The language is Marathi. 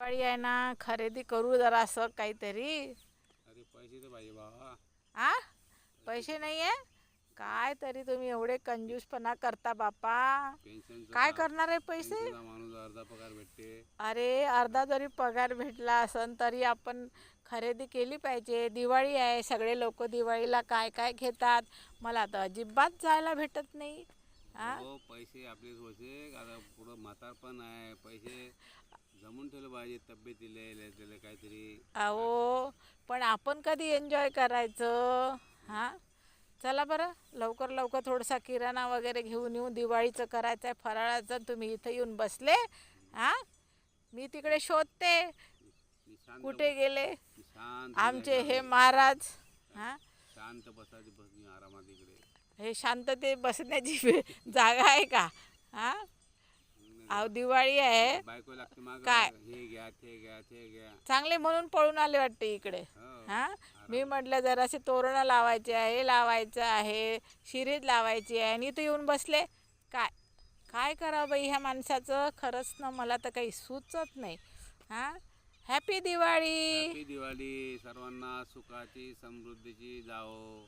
दिवाळी आहे ना, खरेदी करू जरा असं काहीतरी. अरे पैसे तर पाहिजे बाबा. आ पैसे नाही आहे काय तरी तुम्ही एवढे कंजूसपणा करता बापा. पेन्शनचं काय काम, करणार आहे पैसे? पेन्शनचा माणूस अर्धा पगार भेटते. अरे अर्धा जरी पगार भेटला असन तरी आपण खरेदी केली पाहिजे. दिवाळी आहे, सगळे लोक दिवाळीला काय काय घेतात. मला तर अजिबात जायला भेटत नाही. हा हो पैसे आपले थोडेसे आता पुढं म्हातार पण आहे. पैसे जमून ठेवलं पाहिजे तब्येतीला त्याला काहीतरी. अहो पण आपण कधी एन्जॉय करायचं. हां चला बरं लवकर लवकर थोडासा किराणा वगैरे घेऊन येऊ. दिवाळीचं करायचं आहे फराळाचं. तुम्ही इथं येऊन बसले. हां मी तिकडे शोधते मी शांत कुठे गेले मी शांत आमचे हे जागी महाराज. हां शांत बसायची बसणी आरामात इकडे. हे शांतते बसण्याची जागा आहे का? हां अहो दिवाळी आहे. बायको लागते माग, काय? हे घ्या ते घ्या ते घ्या. चांगले म्हणून पळून आले वाटते इकडे. हो हां मी म्हटलं जरासे तोरणं लावायचे आहे, हे लावायचं आहे, शिरीत लावायची आहे आणि इथं येऊन बसले. काय काय करावं बाई ह्या माणसाचं. खरंच ना मला तर काही सुचत नाही. हां हॅपी दिवाळी. हॅपी दिवाळी सर्वांना सुखाची समृद्धीची जाओ.